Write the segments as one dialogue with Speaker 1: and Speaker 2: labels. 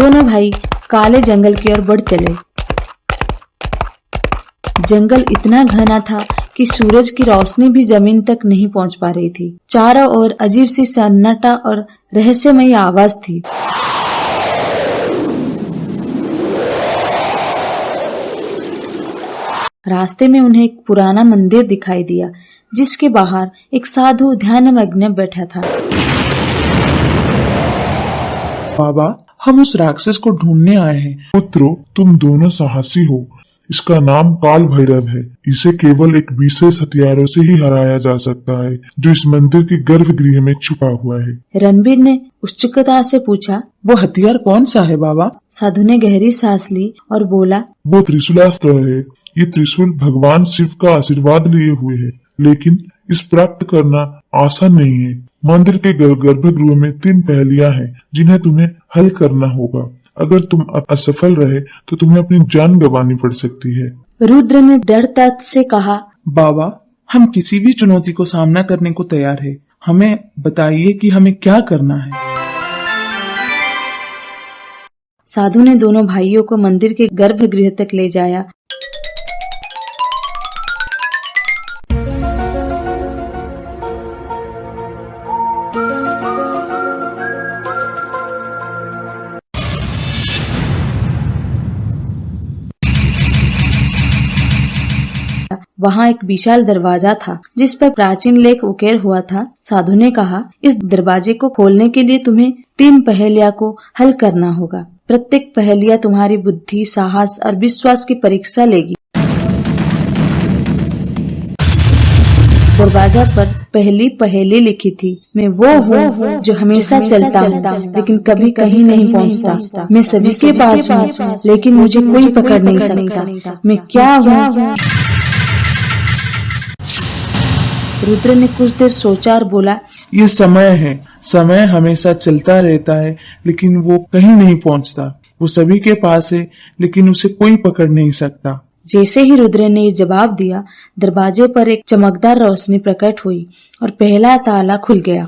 Speaker 1: दोनों भाई काले जंगल की ओर बढ़ चले। जंगल इतना घना था कि सूरज की रोशनी भी जमीन तक नहीं पहुंच पा रही थी। चारों ओर अजीब सी सन्नाटा और रहस्यमयी आवाज थी। रास्ते में उन्हें एक पुराना मंदिर दिखाई दिया, जिसके बाहर एक साधु ध्यानमग्न बैठा था।
Speaker 2: बाबा, हम उस राक्षस को ढूंढने आए हैं।
Speaker 3: पुत्रो, तुम दोनों साहसी हो। इसका नाम काल भैरव है। इसे केवल एक विशेष हथियारों से ही हराया जा सकता है, जो इस मंदिर के गर्भगृह में छुपा हुआ है।
Speaker 1: रणबीर ने उत्सुकता से पूछा,
Speaker 2: वो हथियार कौन सा है बाबा?
Speaker 1: साधु ने गहरी सांस ली और बोला,
Speaker 3: वो त्रिशूलास्त्र है। ये त्रिशूल भगवान शिव का आशीर्वाद लिए हुए है, लेकिन इस प्राप्त करना आसान नहीं है। मंदिर के गर्भगृह में 3 पहेलियां हैं, जिन्हें तुम्हें हल करना होगा। अगर तुम असफल रहे तो तुम्हें अपनी जान गंवानी पड़ सकती है।
Speaker 1: रुद्र ने दृढ़ता से कहा,
Speaker 2: बाबा, हम किसी भी चुनौती को सामना करने को तैयार है। हमें बताइए कि हमें क्या करना है।
Speaker 1: साधु ने दोनों भाइयों को मंदिर के गर्भगृह तक ले जाया। वहाँ एक विशाल दरवाजा था, जिस पर प्राचीन लेख उकेर हुआ था। साधु ने कहा, इस दरवाजे को खोलने के लिए तुम्हें 3 पहेलियां को हल करना होगा। प्रत्येक पहेलिया तुम्हारी बुद्धि, साहस और विश्वास की परीक्षा लेगी। दरवाजा पर पहली पहेली लिखी थी, मैं वो हूँ जो हमेशा चलता हूँ लेकिन कभी कहीं नहीं पहुँचता। मैं सभी के पास हूँ लेकिन मुझे कोई पकड़ नहीं सकता। मैं क्या हूँ? रुद्र ने कुछ देर सोचा और बोला,
Speaker 2: ये समय है। समय हमेशा चलता रहता है लेकिन वो कहीं नहीं पहुंचता। वो सभी के पास है लेकिन उसे कोई पकड़ नहीं सकता।
Speaker 1: जैसे ही रुद्र ने ये जवाब दिया, दरवाजे पर एक चमकदार रोशनी प्रकट हुई और पहला ताला खुल गया।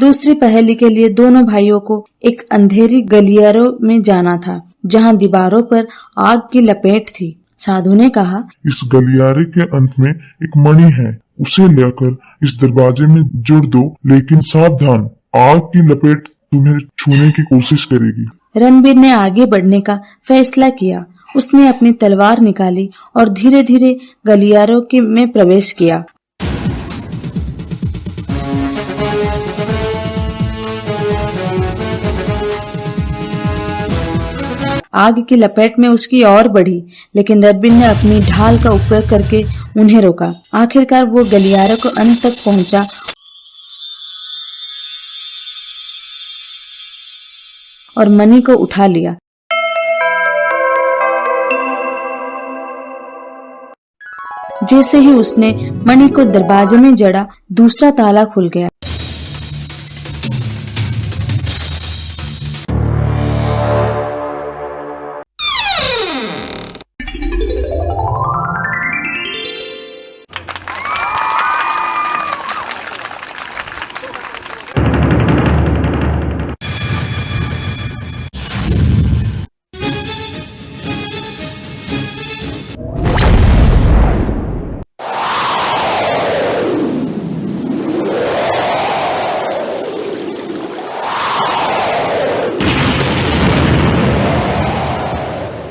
Speaker 1: दूसरी पहेली के लिए दोनों भाइयों को एक अंधेरी गलियारों में जाना था, जहां दीवारों पर आग की लपेट थी। साधु ने कहा,
Speaker 3: इस गलियारे के अंत में एक मणि है। उसे लेकर इस दरवाजे में जोड़ दो, लेकिन सावधान, आग की लपेट तुम्हें छूने की कोशिश करेगी।
Speaker 1: रणबीर ने आगे बढ़ने का फैसला किया। उसने अपनी तलवार निकाली और धीरे धीरे गलियारों में प्रवेश किया। आग की लपेट में उसकी और बढ़ी, लेकिन रणबीर ने अपनी ढाल का उपयोग करके उन्हें रोका। आखिरकार वो गलियारे को अंत तक पहुंचा और मणि को उठा लिया। जैसे ही उसने मणि को दरवाजे में जड़ा, दूसरा ताला खुल गया।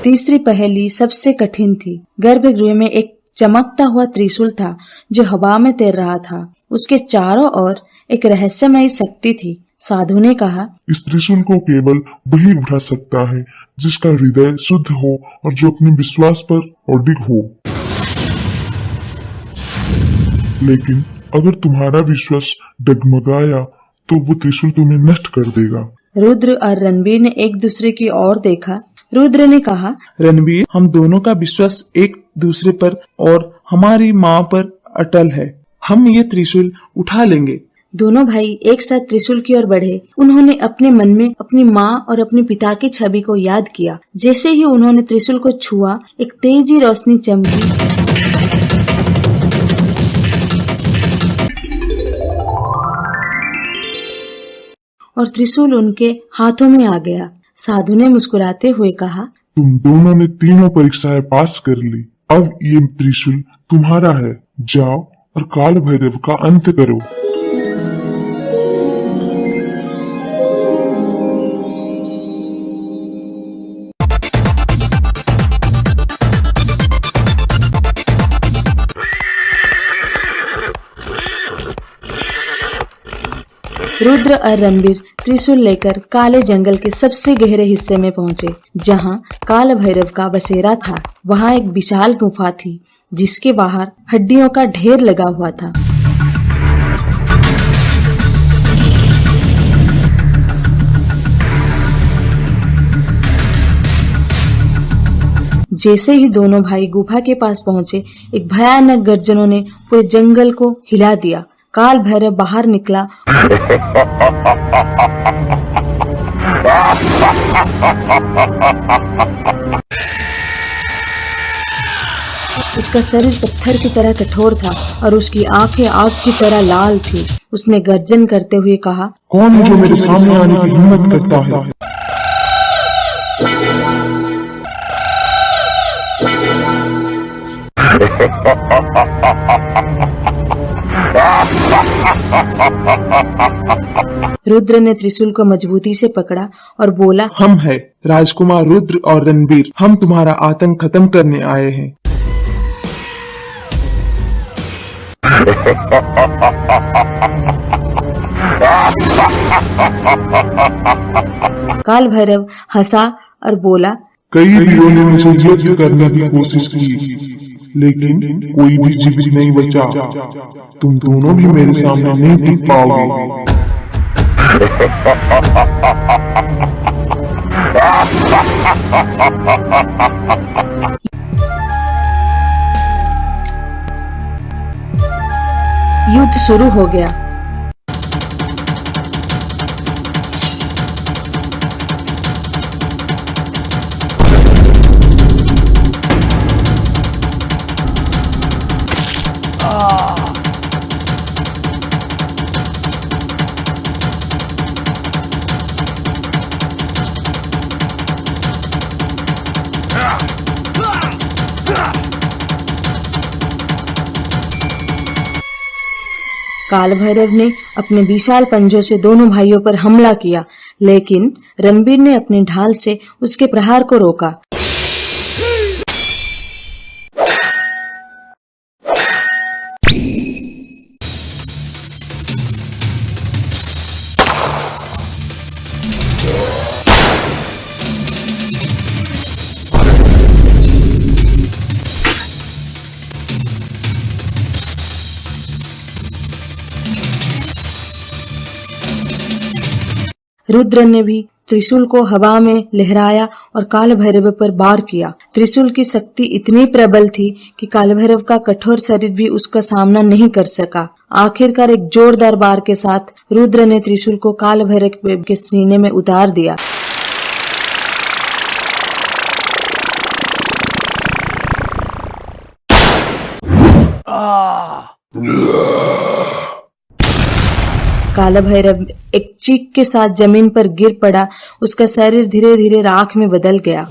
Speaker 1: तीसरी पहेली सबसे कठिन थी। गर्भगृह में एक चमकता हुआ त्रिशूल था, जो हवा में तैर रहा था। उसके चारों ओर एक रहस्यमयी शक्ति थी। साधु ने कहा,
Speaker 3: इस त्रिशूल को केवल वही उठा सकता है जिसका हृदय शुद्ध हो और जो अपने विश्वास पर अडिग हो। लेकिन अगर तुम्हारा विश्वास डगमगाया तो वो त्रिशूल तुम्हें नष्ट कर देगा।
Speaker 1: रुद्र और रणबीर ने एक दूसरे की ओर देखा। रुद्र ने कहा,
Speaker 2: रणबीर, हम दोनों का विश्वास एक दूसरे पर और हमारी माँ पर अटल है। हम ये त्रिशूल उठा लेंगे।
Speaker 1: दोनों भाई एक साथ त्रिशूल की ओर बढ़े। उन्होंने अपने मन में अपनी माँ और अपने पिता की छवि को याद किया। जैसे ही उन्होंने त्रिशूल को छुआ, एक तेजी रोशनी चमकी और त्रिशूल उनके हाथों में आ गया। साधु ने मुस्कुराते हुए कहा,
Speaker 3: तुम दोनों ने तीनों परीक्षाएं पास कर ली। अब ये त्रिशूल तुम्हारा है। जाओ और काल भैरव का अंत करो।
Speaker 1: रुद्र और रणबीर त्रिशूल लेकर काले जंगल के सबसे गहरे हिस्से में पहुंचे, जहां काल भैरव का बसेरा था। वहां एक विशाल गुफा थी, जिसके बाहर हड्डियों का ढेर लगा हुआ था। जैसे ही दोनों भाई गुफा के पास पहुंचे, एक भयानक गर्जनों ने पूरे जंगल को हिला दिया। काल भैरव बाहर निकला। उसका शरीर पत्थर की तरह कठोर था और उसकी आंखें आग की तरह लाल थी। उसने गर्जन करते हुए कहा,
Speaker 3: कौन है जो मेरे सामने आने की हिम्मत करता है?
Speaker 1: रुद्र ने त्रिशूल को मजबूती से पकड़ा और बोला,
Speaker 2: हम है राजकुमार रुद्र और रणबीर। हम तुम्हारा आतंक खत्म करने आए हैं।
Speaker 1: काल भैरव हंसा और बोला,
Speaker 3: कई वीरों ने मुझे युद्ध करने की कोशिश की, लेकिन कोई भी जीवित नहीं बचा। तुम दोनों भी मेरे सामने नहीं टिक पाओगे।
Speaker 1: युद्ध शुरू हो गया। काल भैरव ने अपने विशाल पंजों से दोनों भाइयों पर हमला किया, लेकिन रणबीर ने अपनी ढाल से उसके प्रहार को रोका। रुद्र ने भी त्रिशूल को हवा में लहराया और काल भैरव पर वार किया। त्रिशूल की शक्ति इतनी प्रबल थी कि काल भैरव का कठोर शरीर भी उसका सामना नहीं कर सका। आखिरकार एक जोरदार वार के साथ रुद्र ने त्रिशूल को काल भैरव के सीने में उतार दिया। काला भैरव एक चीख के साथ जमीन पर गिर पड़ा। उसका शरीर धीरे धीरे राख में बदल गया।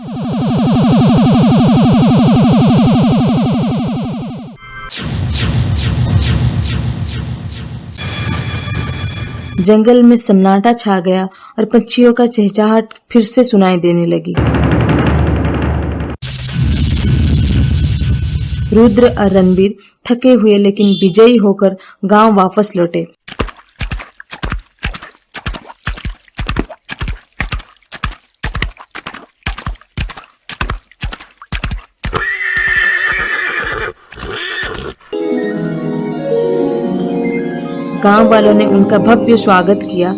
Speaker 1: जंगल में सन्नाटा छा गया और पक्षियों का चहचहाट फिर से सुनाई देने लगी। रुद्र और रणबीर थके हुए लेकिन विजयी होकर गांव वापस लौटे। गांव वालों ने उनका भव्य स्वागत किया।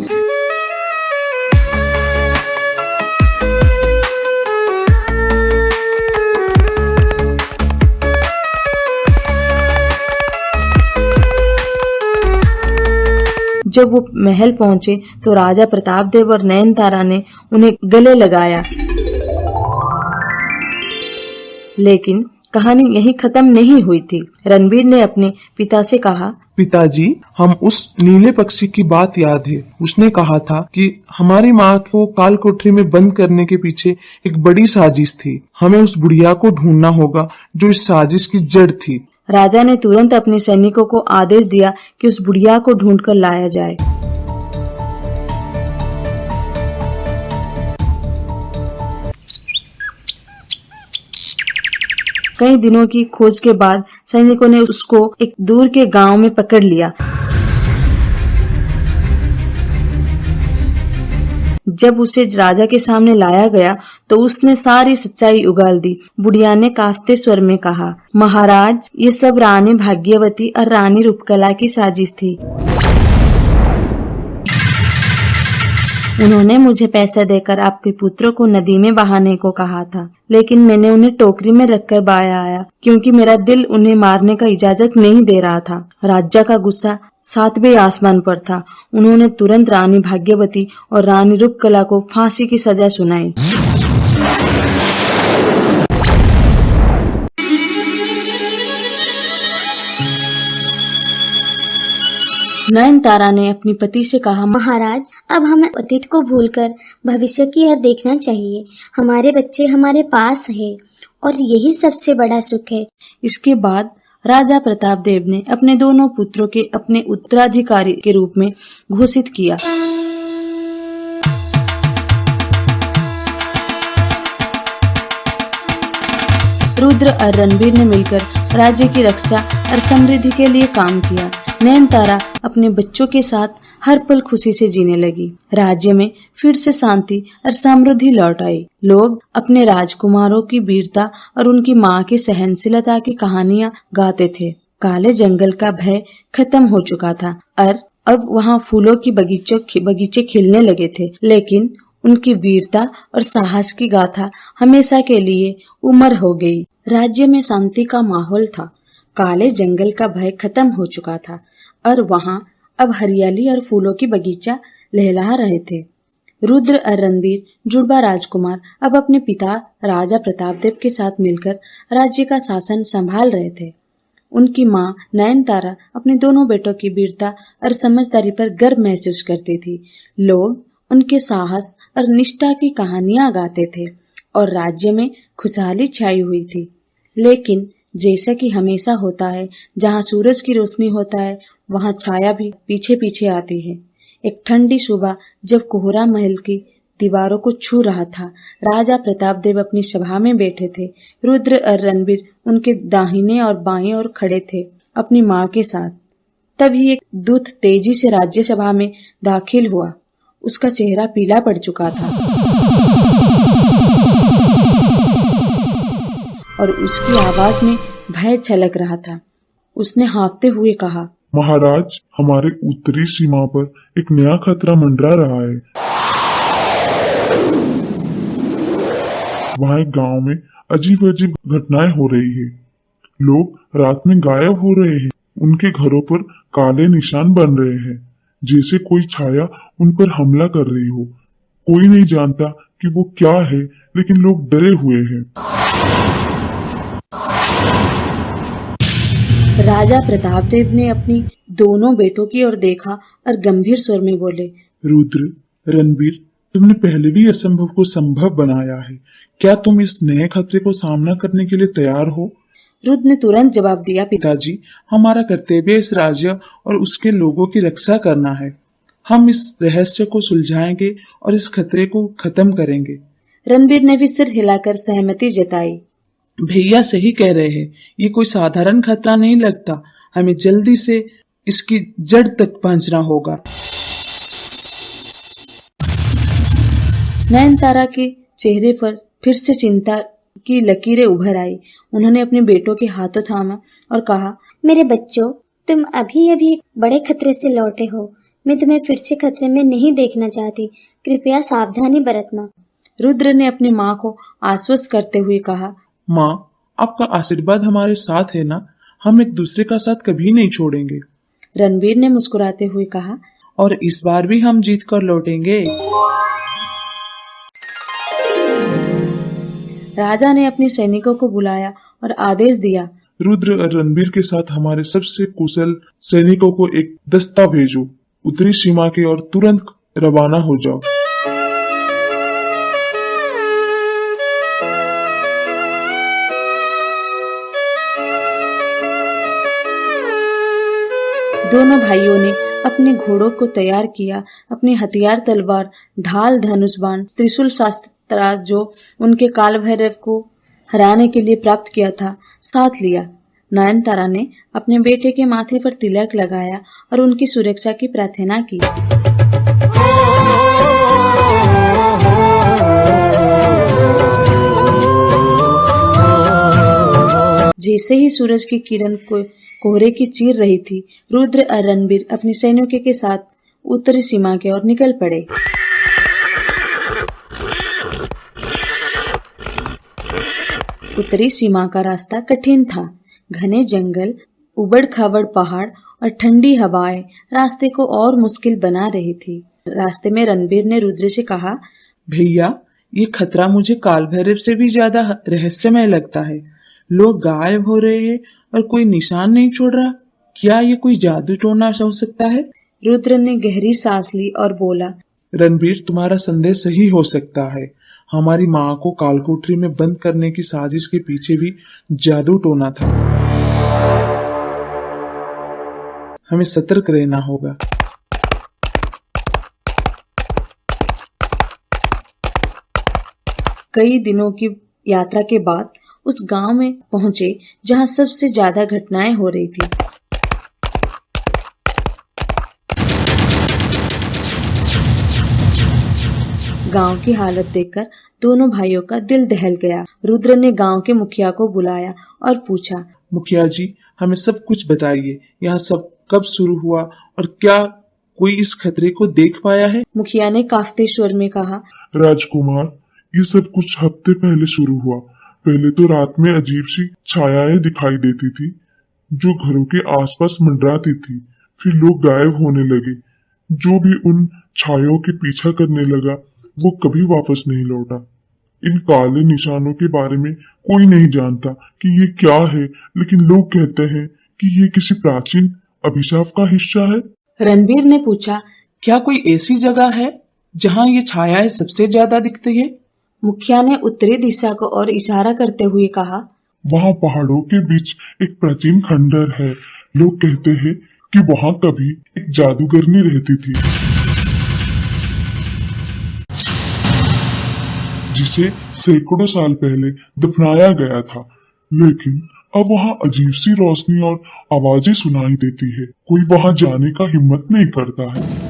Speaker 1: जब वो महल पहुंचे तो राजा प्रतापदेव और नयनतारा ने उन्हें गले लगाया। लेकिन कहानी यहीं खत्म नहीं हुई थी। रणबीर ने अपने पिता से कहा,
Speaker 2: पिताजी, हम उस नीले पक्षी की बात याद है। उसने कहा था कि हमारी माँ को काल कोठरी में बंद करने के पीछे एक बड़ी साजिश थी। हमें उस बुढ़िया को ढूंढना होगा जो इस साजिश की जड़ थी।
Speaker 1: राजा ने तुरंत अपने सैनिकों को आदेश दिया कि उस बुढ़िया को ढूंढकर लाया जाए। कई दिनों की खोज के बाद सैनिकों ने उसको एक दूर के गांव में पकड़ लिया। जब उसे राजा के सामने लाया गया तो उसने सारी सच्चाई उगल दी। बुढ़िया ने कांपते स्वर में कहा, महाराज, ये सब रानी भाग्यवती और रानी रूपकला की साजिश थी। उन्होंने मुझे पैसा देकर आपके पुत्रों को नदी में बहाने को कहा था, लेकिन मैंने उन्हें टोकरी में रखकर बहाया क्योंकि मेरा दिल उन्हें मारने का इजाजत नहीं दे रहा था। राजा का गुस्सा 7वें आसमान पर था। उन्होंने तुरंत रानी भाग्यवती और रानी रूपकला को फांसी की सजा सुनाई। नयनतारा ने अपने पति से कहा,
Speaker 4: महाराज, अब हमें अतीत को भूलकर भविष्य की ओर देखना चाहिए। हमारे बच्चे हमारे पास है और यही सबसे बड़ा सुख है।
Speaker 1: इसके बाद राजा प्रतापदेव ने अपने दोनों पुत्रों के अपने उत्तराधिकारी के रूप में घोषित किया। रुद्र और रणबीर ने मिलकर राज्य की रक्षा और समृद्धि के लिए काम किया। नयनतारा अपने बच्चों के साथ हर पल खुशी से जीने लगी। राज्य में फिर से शांति और समृद्धि लौट आई। लोग अपने राजकुमारों की वीरता और उनकी माँ की सहनशीलता की कहानियां गाते थे। काले जंगल का भय खत्म हो चुका था और अब वहाँ फूलों की बगीचे खिलने लगे थे। लेकिन उनकी वीरता और साहस की गाथा हमेशा के लिए उमर हो गई। राज्य में शांति का माहौल था। काले जंगल का भय खत्म हो चुका था और वहाँ अब हरियाली और फूलों की बगीचा लहला रहे थे। रुद्र और रणबीर जुड़वा राजकुमार अब अपने पिता राजा प्रतापदेव के साथ मिलकर राज्य का शासन संभाल रहे थे। उनकी माँ नयनतारा अपने दोनों बेटों की वीरता और समझदारी पर गर्व महसूस करती थी। लोग उनके साहस और निष्ठा की कहानियां गाते थे और राज्य में खुशहाली छाई हुई थी। लेकिन जैसा कि हमेशा होता है, जहाँ सूरज की रोशनी होता है वहाँ छाया भी पीछे पीछे आती है। एक ठंडी सुबह जब कोहरा महल की दीवारों को छू रहा था, राजा प्रतापदेव अपनी सभा में बैठे थे। रुद्र और रणबीर उनके दाहिने और बाएं ओर खड़े थे अपनी माँ के साथ। तभी एक दूत तेजी से राज्यसभा में दाखिल हुआ। उसका चेहरा पीला पड़ चुका था और उसकी आवाज में भय छलक रहा था। उसने हाँफते हुए कहा,
Speaker 3: महाराज, हमारे उत्तरी सीमा पर एक नया खतरा मंडरा रहा है। वहाँ एक गांव में अजीब अजीब घटनाएं हो रही है। लोग रात में गायब हो रहे हैं। उनके घरों पर काले निशान बन रहे हैं, जैसे कोई छाया उन पर हमला कर रही हो। कोई नहीं जानता कि वो क्या है, लेकिन लोग डरे हुए हैं।
Speaker 1: राजा प्रतापदेव ने अपनी दोनों बेटों की ओर देखा और गंभीर स्वर में बोले,
Speaker 2: रुद्र, रणबीर, तुमने पहले भी असंभव को संभव बनाया है। क्या तुम इस नए खतरे को सामना करने के लिए तैयार हो?
Speaker 1: रुद्र ने तुरंत जवाब दिया,
Speaker 2: पिताजी, हमारा कर्तव्य इस राज्य और उसके लोगों की रक्षा करना है। हम इस रहस्य को सुलझाएंगे और इस खतरे को खत्म करेंगे।
Speaker 1: रणबीर ने भी सिर हिलाकर सहमति जताई।
Speaker 2: भैया सही कह रहे हैं, ये कोई साधारण खतरा नहीं लगता। हमें जल्दी से इसकी जड़ तक पहुंचना होगा।
Speaker 1: नयनतारा के चेहरे पर फिर से चिंता की लकीरें उभर आई। उन्होंने अपने बेटों के हाथों थामा और कहा,
Speaker 4: मेरे बच्चों, तुम अभी अभी बड़े खतरे से लौटे हो। मैं तुम्हें फिर से खतरे में नहीं देखना चाहती। कृपया सावधानी बरतना।
Speaker 1: रुद्र ने अपनी माँ को आश्वस्त करते हुए कहा,
Speaker 2: माँ, आपका आशीर्वाद हमारे साथ है ना। हम एक दूसरे का साथ कभी नहीं छोड़ेंगे।
Speaker 1: रणबीर ने मुस्कुराते हुए कहा,
Speaker 2: और इस बार भी हम जीत कर लौटेंगे।
Speaker 1: राजा ने अपने सैनिकों को बुलाया और आदेश दिया,
Speaker 3: रुद्र और रणबीर के साथ हमारे सबसे कुशल सैनिकों को एक दस्ता भेजो। उत्तरी सीमा की ओर तुरंत रवाना हो जाओ।
Speaker 1: दोनों भाइयों ने अपने घोड़ों को तैयार किया। अपने हथियार तलवार, ढाल, धनुष बाण, त्रिशूल शास्त्रास्त्र जो उनके काल भैरव को हराने के लिए प्राप्त किया था साथ लिया। नयनतारा ने अपने बेटे के माथे पर तिलक लगाया और उनकी सुरक्षा की प्रार्थना की। जैसे ही सूरज की किरण को कोहरे की चीर रही थी, रुद्र और रणबीर अपने सैनिकों के साथ उत्तरी सीमा की ओर निकल पड़े। उत्तरी सीमा का रास्ता कठिन था। घने जंगल, उबड़-खाबड़ पहाड़ और ठंडी हवाएं रास्ते को और मुश्किल बना रही थी। रास्ते में रणबीर ने रुद्र से कहा,
Speaker 2: भैया, ये खतरा मुझे काल भैरव से भी ज्यादा रहस्यमय लगता है। लोग गायब हो रहे हैं और कोई निशान नहीं छोड़ रहा। क्या ये कोई जादू टोना हो सकता है?
Speaker 1: रुद्र ने गहरी सांस ली और बोला,
Speaker 2: रणबीर, तुम्हारा संदेह सही हो सकता है। हमारी माँ को कालकोठरी में बंद करने की साजिश के पीछे भी जादू टोना था। हमें सतर्क रहना होगा।
Speaker 1: कई दिनों की यात्रा के बाद उस गांव में पहुंचे जहां सबसे ज्यादा घटनाएं हो रही थी। गांव की हालत देखकर दोनों भाइयों का दिल दहल गया। रुद्र ने गांव के मुखिया को बुलाया और पूछा,
Speaker 2: मुखिया जी, हमें सब कुछ बताइए। यहाँ सब कब शुरू हुआ और क्या कोई इस खतरे को देख पाया है?
Speaker 1: मुखिया ने कांपते स्वर में कहा,
Speaker 3: राजकुमार, ये सब कुछ हफ्ते पहले शुरू हुआ। पहले तो रात में अजीब सी छायाएं दिखाई देती थी जो घरों के आसपास मंडराती थी। फिर लोग गायब होने लगे। जो भी उन छायाओं के पीछा करने लगा वो कभी वापस नहीं लौटा। इन काले निशानों के बारे में कोई नहीं जानता कि ये क्या है, लेकिन लोग कहते हैं कि ये किसी प्राचीन अभिशाप का हिस्सा है।
Speaker 1: रणबीर ने पूछा,
Speaker 2: क्या कोई ऐसी जगह है जहाँ ये छायाएं सबसे ज्यादा दिखती है?
Speaker 1: मुखिया ने उत्तरी दिशा को और इशारा करते हुए कहा,
Speaker 3: वहाँ पहाड़ों के बीच एक प्राचीन खंडर है। लोग कहते हैं कि वहाँ कभी एक जादूगरनी रहती थी जिसे सैकड़ों साल पहले दफनाया गया था। लेकिन अब वहाँ अजीब सी रोशनी और आवाजें सुनाई देती है। कोई वहाँ जाने का हिम्मत नहीं करता है।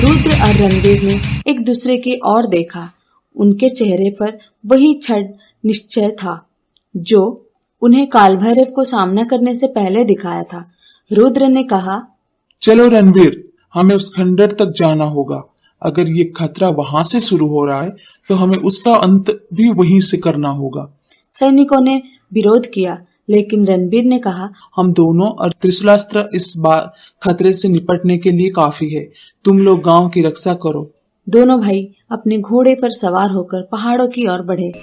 Speaker 1: रुद्र और रणबीर ने एक दूसरे की ओर देखा। उनके चेहरे पर वही क्षण निश्चय था जो उन्हें कालभैरव को सामना करने से पहले दिखाया था। रुद्र ने कहा,
Speaker 2: चलो रणबीर, हमें उस खंडर तक जाना होगा। अगर ये खतरा वहां से शुरू हो रहा है तो हमें उसका अंत भी वहीं से करना होगा।
Speaker 1: सैनिकों ने विरोध किया, लेकिन रणबीर ने कहा,
Speaker 2: हम दोनों और त्रिशूलास्त्र इस बार खतरे से निपटने के लिए काफी है। तुम लोग गांव की रक्षा करो।
Speaker 1: दोनों भाई अपने घोड़े पर सवार होकर पहाड़ों की ओर बढ़े।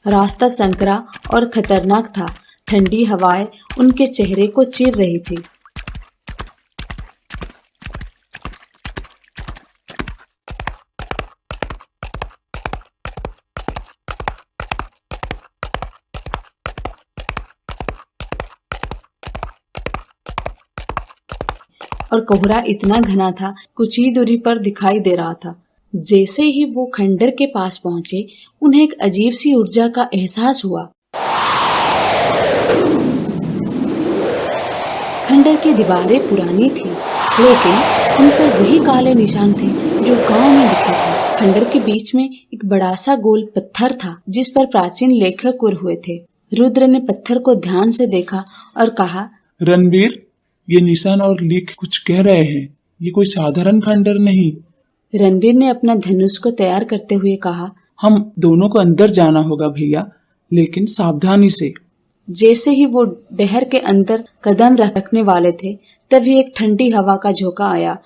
Speaker 1: रास्ता संकरा और खतरनाक था। ठंडी हवाएं उनके चेहरे को चीर रही थी। और कोहरा इतना घना था, कुछ ही दूरी पर दिखाई दे रहा था। जैसे ही वो खंडर के पास पहुंचे, उन्हें एक अजीब सी ऊर्जा का एहसास हुआ। खंडर की दीवारें पुरानी थी, लेकिन उन पर वही काले निशान थे जो गांव में दिखे थे। खंडर के बीच में एक बड़ा सा गोल पत्थर था जिस पर प्राचीन लेखक उर हुए थे। रुद्र ने पत्थर को ध्यान से देखा और कहा,
Speaker 2: रणवीर, ये निशान और लेख कुछ कह रहे हैं। ये कोई साधारण खंडर नहीं।
Speaker 1: रणवीर ने अपना धनुष को तैयार करते हुए कहा,
Speaker 2: हम दोनों को अंदर जाना होगा भैया, लेकिन सावधानी से।
Speaker 1: जैसे ही वो डहर के अंदर कदम रखने वाले थे तभी एक ठंडी हवा का झोंका आया।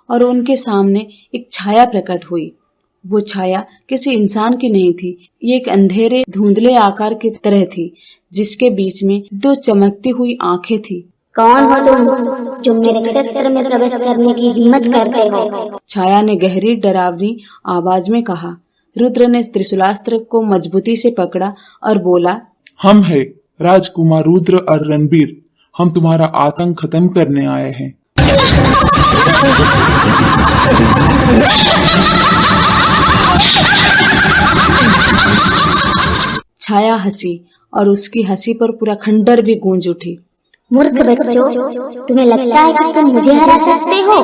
Speaker 1: और उनके सामने एक छाया प्रकट हुई। वो छाया किसी इंसान की नहीं थी। ये एक अंधेरे धुंधले आकार की तरह थी जिसके बीच में दो चमकती हुई आंखें थी।
Speaker 4: कौन हो तुम जो मेरे क्षेत्र में प्रवेश करने की हिम्मत करते हो?
Speaker 1: छाया ने गहरी डरावनी आवाज में कहा। रुद्र ने त्रिशूलास्त्र को मजबूती से पकड़ा और बोला,
Speaker 2: हम है राजकुमार रुद्र और रणवीर। हम तुम्हारा आतंक खत्म करने आए हैं।
Speaker 1: छाया हंसी और उसकी हंसी पर पूरा खंडर भी गूंज उठी।
Speaker 4: मूर्ख बच्चों, तुम्हें लगता है कि तुम मुझे हरा सकते हो?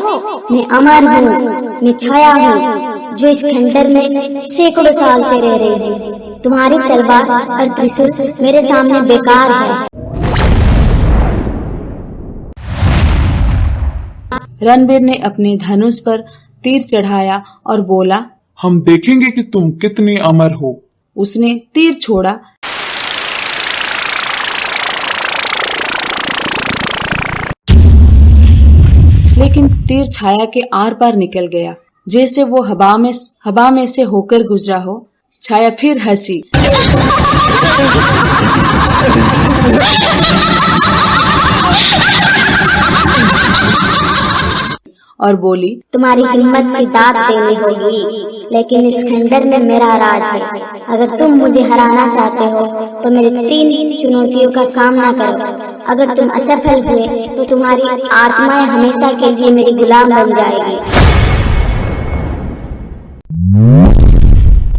Speaker 4: मैं अमर हूँ, मैं छाया हूँ जो इस खंडर में सैकड़ों साल से रह रही है। तुम्हारी तलवार और त्रिशूल मेरे सामने बेकार है।
Speaker 1: रणवीर ने अपने धनुष पर तीर चढ़ाया और बोला,
Speaker 2: हम देखेंगे कि तुम कितनी अमर हो।
Speaker 1: उसने तीर छोड़ा। लेकिन तीर छाया के आर पार निकल गया। जैसे वो हवा में से होकर गुजरा हो। छाया फिर हंसी और बोली,
Speaker 4: तुम्हारी हिम्मत की दाद देनी होगी, लेकिन इस खंडर में मेरा राज है। अगर तुम मुझे हराना चाहते हो तो मेरे 3 चुनौतियों का सामना करो। अगर तुम असफल हुए तो तुम्हारी आत्माएं हमेशा के लिए मेरी गुलाम बन जाएगी।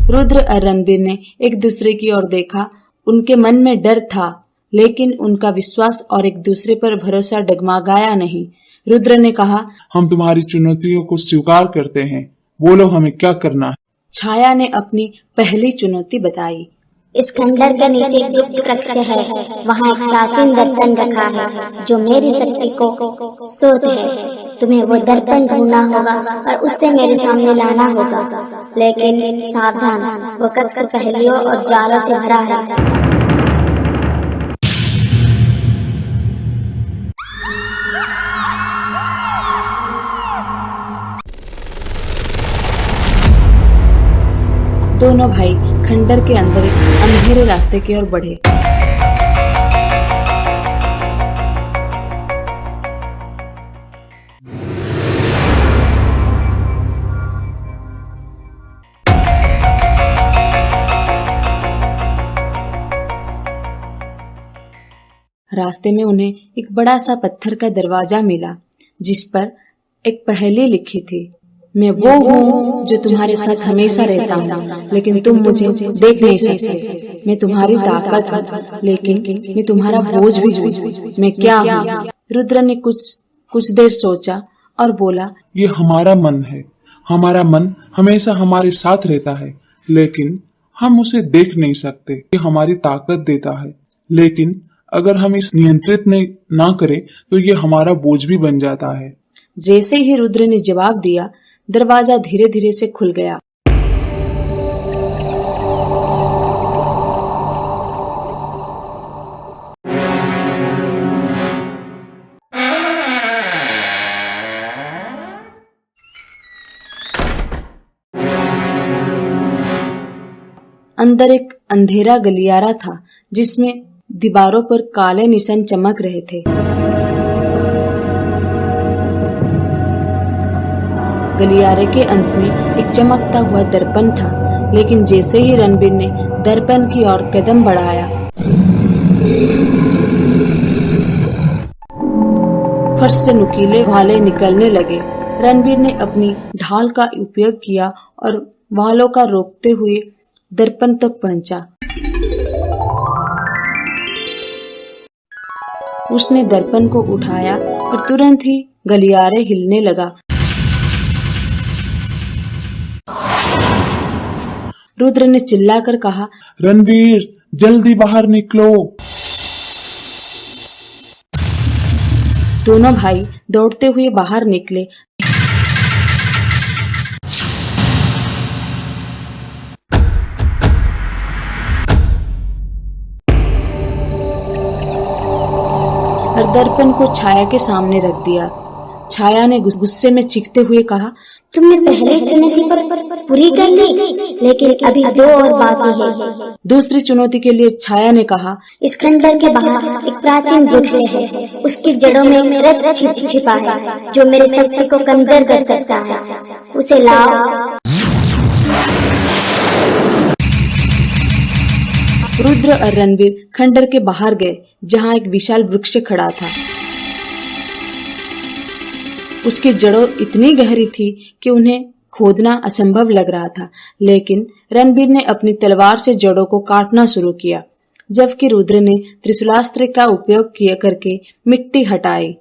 Speaker 1: रुद्र और रणवीर ने एक दूसरे की ओर देखा। उनके मन में डर था, लेकिन उनका विश्वास और एक दूसरे पर भरोसा डगमगाया नहीं। रुद्र ने कहा,
Speaker 2: हम तुम्हारी चुनौतियों को स्वीकार करते हैं। बोलो हमें क्या करना है।
Speaker 1: छाया ने अपनी पहली चुनौती बताई।
Speaker 4: इस खंडर के नीचे एक गुप्त कक्ष है। वहाँ एक प्राचीन दर्पण रखा है जो मेरी शक्ति को स्रोत है। तुम्हें वो दर्पण ढूंढना होगा और उससे मेरे सामने लाना होगा। लेकिन सावधान, वो कक्ष पहेलियों और जालों से भरा है।
Speaker 1: दोनों भाई खंडर के अंदर एक अंधेरे रास्ते की ओर बढ़े। रास्ते में उन्हें एक बड़ा सा पत्थर का दरवाजा मिला जिस पर एक पहेली लिखी थी। मैं वो हूँ जो तुम्हारे साथ हमेशा रहता हूँ, लेकिन तुम मुझे देख नहीं सकते। मैं तुम्हारी ताकत हूँ, लेकिन मैं तुम्हारा बोझ भी हूँ। मैं क्या हूँ? रुद्र ने कुछ देर सोचा और बोला,
Speaker 2: ये हमारा मन है। हमारा मन हमेशा हमारे साथ रहता है, लेकिन हम उसे देख नहीं सकते। ये हमारी ताकत देता है, लेकिन अगर हम इस नियंत्रित ना करें तो ये हमारा बोझ भी बन जाता है।
Speaker 1: जैसे ही रुद्र ने जवाब दिया, दरवाजा धीरे धीरे से खुल गया। अंदर एक अंधेरा गलियारा था जिसमें दीवारों पर काले निशान चमक रहे थे। गलियारे के अंत में एक चमकता हुआ दर्पण था, लेकिन जैसे ही रणबीर ने दर्पण की ओर कदम बढ़ाया, फर्श से नुकीले भाले निकलने लगे। रणबीर ने अपनी ढाल का उपयोग किया और भालों का रोकते हुए दर्पण तक पहुंचा। उसने दर्पण को उठाया और तुरंत ही गलियारे हिलने लगा। रुद्र ने चिल्लाकर कहा,
Speaker 2: रणबीर, जल्दी बाहर निकलो।
Speaker 1: दोनों भाई दौड़ते हुए बाहर निकले। और दर्पण को छाया के सामने रख दिया। छाया ने गुस्से में चीखते हुए कहा,
Speaker 4: तुमने पहली चुनौती पर पूरी कर ली, लेकिन अभी 2 और बाकी है।
Speaker 1: दूसरी चुनौती के लिए छाया ने कहा,
Speaker 4: इस खंडर के बाहर एक प्राचीन वृक्ष है, उसकी जड़ों में एक रत्न छिपा है जो मेरे शक्ति को कमजोर कर सकता है, उसे लाओ।
Speaker 1: रुद्र और रणबीर खंडर के बाहर गए, जहाँ एक विशाल वृक्ष खड़ा था। उसकी जड़ों इतनी गहरी थी कि उन्हें खोदना असंभव लग रहा था, लेकिन रणबीर ने अपनी तलवार से जड़ों को काटना शुरू किया, जबकि रुद्र ने त्रिशूलास्त्र का उपयोग किया करके मिट्टी हटाई।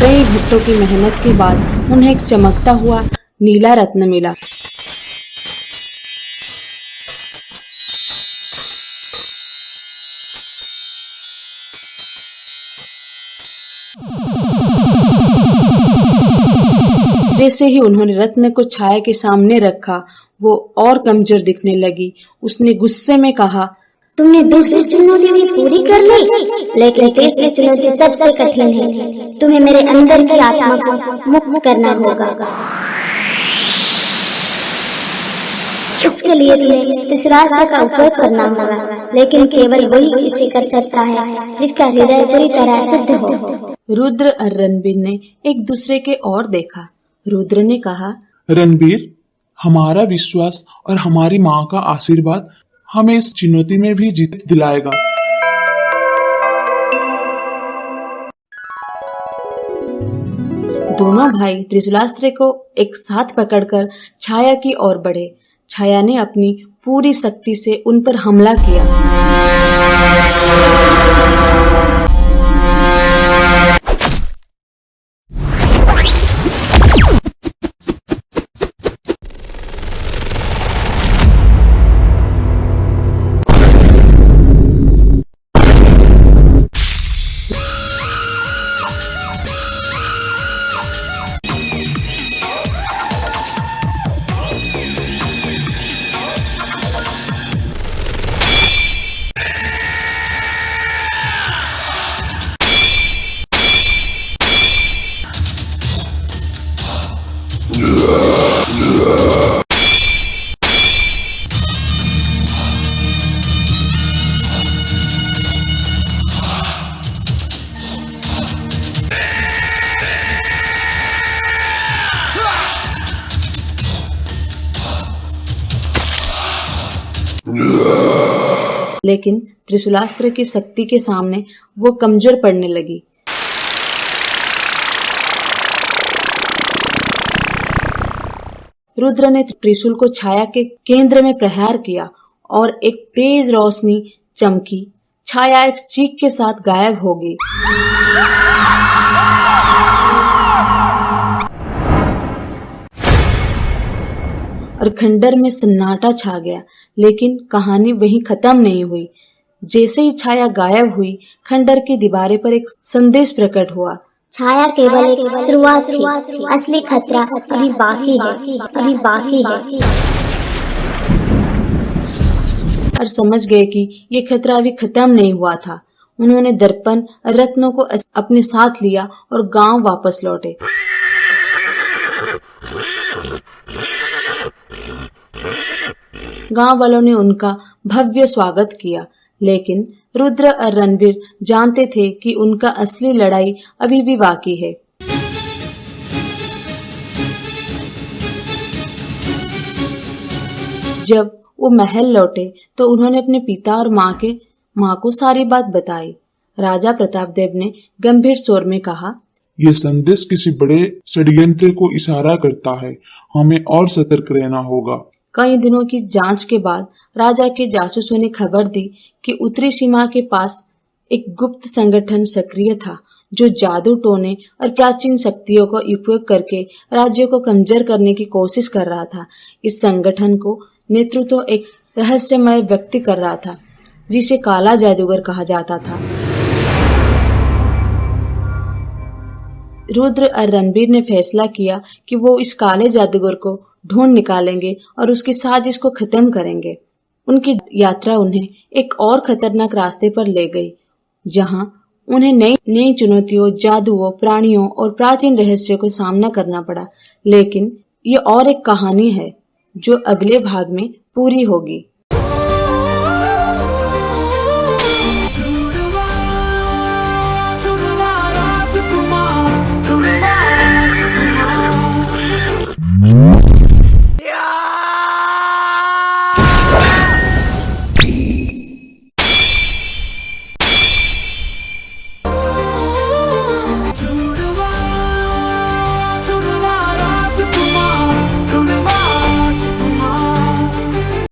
Speaker 1: कई घंटों की मेहनत के बाद उन्हें एक चमकता हुआ नीला रत्न मिला। जैसे ही उन्होंने रत्न को छाया के सामने रखा, वो और कमजोर दिखने लगी। उसने गुस्से में कहा,
Speaker 4: तुमने दूसरी चुनौती भी पूरी कर ली, लेकिन तीसरी चुनौती सबसे कठिन है। तुम्हें मेरे अंदर की आत्मा को मुक्त करना होगा। इसके लिए तुम्हें त्रिशूलास्त्र का उपयोग करना होगा, लेकिन केवल वही इसे कर सकता है जिसका हृदय पूरी तरह शुद्ध हो।
Speaker 1: रुद्र और रणबीर ने एक दूसरे के ओर देखा। रुद्र ने कहा,
Speaker 2: रणबीर, हमारा विश्वास और हमारी माँ का आशीर्वाद हमें इस चुनौती में भी जीत दिलाएगा।
Speaker 1: दोनों भाई त्रिशूलास्त्र को एक साथ पकड़कर छाया की ओर बढ़े। छाया ने अपनी पूरी शक्ति से उन पर हमला किया। लेकिन त्रिशूलास्त्र की शक्ति के सामने वो कमजोर पड़ने लगी। रुद्र ने त्रिशूल को छाया के केंद्र में प्रहार किया और एक तेज रोशनी चमकी। छाया एक चीख के साथ गायब हो गई। और खंडर में सन्नाटा छा गया। लेकिन कहानी वहीं खत्म नहीं हुई। जैसे ही छाया गायब हुई, खंडर की दीवारें पर एक संदेश प्रकट हुआ।
Speaker 4: छाया केवल एक शुरुआत थी, असली खतरा अभी बाकी है, अभी बाकी है।
Speaker 1: और समझ गए कि ये खतरा अभी खत्म नहीं हुआ था। उन्होंने दर्पण और रत्नों को अपने साथ लिया और गांव वापस लौटे। गांव वालों ने उनका भव्य स्वागत किया, लेकिन रुद्र और रणबीर जानते थे कि उनका असली लड़ाई अभी भी बाकी है। जब वो महल लौटे तो उन्होंने अपने पिता और माँ को सारी बात बताई। राजा प्रतापदेव ने गंभीर स्वर में कहा,
Speaker 3: ये संदेश किसी बड़े षड्यंत्र को इशारा करता है, हमें और सतर्क रहना होगा।
Speaker 1: कई दिनों की जांच के बाद राजा के जासूसों ने खबर दी कि उत्तरी सीमा के पास एक गुप्त संगठन सक्रिय था जो जादू टोने और प्राचीन शक्तियों का उपयोग करके राज्यों को कमजोर करने की कोशिश कर रहा था। इस संगठन को नेतृत्व एक रहस्यमय व्यक्ति कर रहा था जिसे काला जादूगर कहा जाता था। रुद्र और रणबीर ने फैसला किया कि वो इस काले जादूगर को ढूंढ निकालेंगे और उसकी साजिश को खत्म करेंगे। उनकी यात्रा उन्हें एक और खतरनाक रास्ते पर ले गई, जहां उन्हें नई नई चुनौतियों, जादुओं, प्राणियों और प्राचीन रहस्यों को सामना करना पड़ा। लेकिन ये और एक कहानी है जो अगले भाग में पूरी होगी।